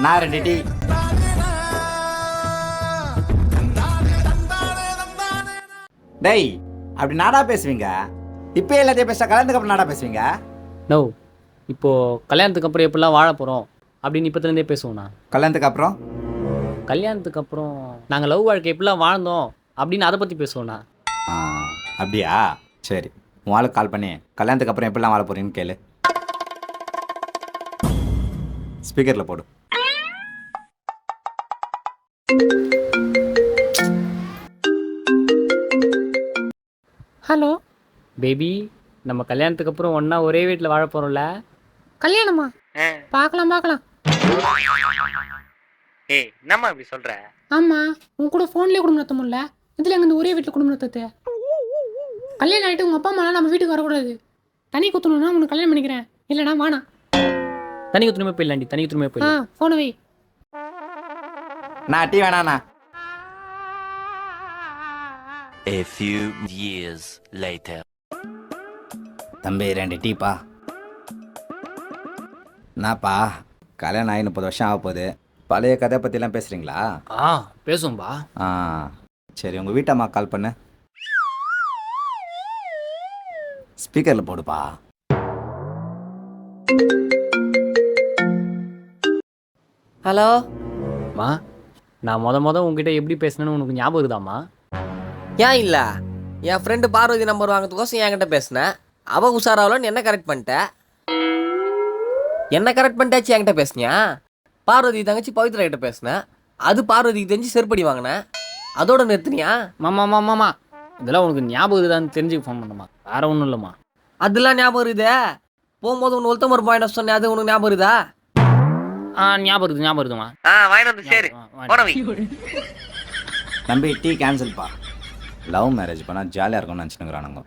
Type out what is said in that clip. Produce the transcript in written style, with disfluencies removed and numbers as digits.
நான் 2 டீ. டேய் அப்படி நாடா பேசுவீங்க? இப்போ எல்லாத்தையும் பேச கல்யாணத்துக்கு அப்புறம் நாடா பேசுவீங்க? நோ, இப்போது கல்யாணத்துக்கு அப்புறம் எப்படிலாம் வாழ போகிறோம் அப்படின்னு இப்போத்துலேருந்தே பேசுவோண்ணா. கல்யாணத்துக்கு அப்புறம் கல்யாணத்துக்கு அப்புறம் நாங்கள் லவ் வாழ்க்கை எப்படிலாம் வாழ்ந்தோம் அப்படின்னு அதை பற்றி பேசுவோண்ணா. அப்படியா? சரி, உன் ஆளுக்கு கால் பண்ணி கல்யாணத்துக்கு அப்புறம் எப்படிலாம் வாழ போறீங்கன்னு கேளு. ஸ்பீக்கரில் போடு. ஹலோ பேபி, நம்ம கல்யாணத்துக்கு அப்புறம் ஒன்றா ஒரே வீட்டில் வாழ போகிறோம்ல? கல்யாணமா? பார்க்கலாம் பார்க்கலாம். ஏய், என்னம்மா இப்படி சொல்கிற? ஆமாம், உன் கூட ஃபோன்லேயே குடும்பம் நடத்த முடியல, இதில் எங்கே இந்த ஒரே வீட்டில் குடும்பம் நடத்துறது? கல்யாணம் ஆகிட்டு உங்கள் அப்பா அம்மாலாம் நம்ம வீட்டுக்கு வரக்கூடாது. தனி குத்தணும்னா உனக்கு கல்யாணம் பண்ணிக்கிறேன், இல்லைனா வேணாம். தனி குத்துணுமே போயிடலாண்டி, தனி குத்துணுமே போயிடலாம். ஃபோனை வை. நான் tea வேணாண்ணா. A few years later. தம்பி 2 டீப்பா. என்னப்பா கல்யாணம் ஆகி 30 வருஷம் ஆக போகுது, பழைய கதை பற்றிலாம் பேசுகிறீங்களா? பேசுவோம்பா. சரி, உங்கள் வீட்டம்மா கால் பண்ணு. ஸ்பீக்கரில் போடுப்பா. ஹலோ மா, நான் உங்ககிட்ட எப்படி பேசினேன்னு உனக்கு ஞாபகம் இருக்குதாம்மா? ஏன் இல்லை, என் ஃப்ரெண்டு பார்வதி நம்பர் வாங்கிறதுக்கோசம் என்கிட்ட பேசினேன். அவள் உஷாராவலன்னு என்ன கரெக்ட் பண்ணிட்டேன். என்ன கரெக்ட் பண்ணிட்டாச்சு என்கிட்ட பேசினியா? பார்வதி தங்கச்சி பவித்ரா கிட்ட பேசினேன். அது பார்வதிக்கு தெரிஞ்சு செருப்படி வாங்கினேன். அதோட நிறுத்தினியா? மாமா, இதெல்லாம் உனக்கு ஞாபகம் இருக்குதான்னு தெரிஞ்சுக்க ஃபோன் பண்ணமா, வேற ஒன்றும் இல்லைம்மா. அதெல்லாம் ஞாபகம் இருக்குதே. போகும்போது உன் ஒருத்தமர் பாயிண்ட் சொன்னேன், அது உனக்கு ஞாபகம் இருக்குதா? ஞாபகம் இருக்குதுமா. வாங்கினது சரி. தம்பி டீ கேன்சல்ப்பா. லவ் மேரேஜ் பண்ணால் ஜாலியாக இருக்கும்னு நினச்சினுங்கிறானுங்க.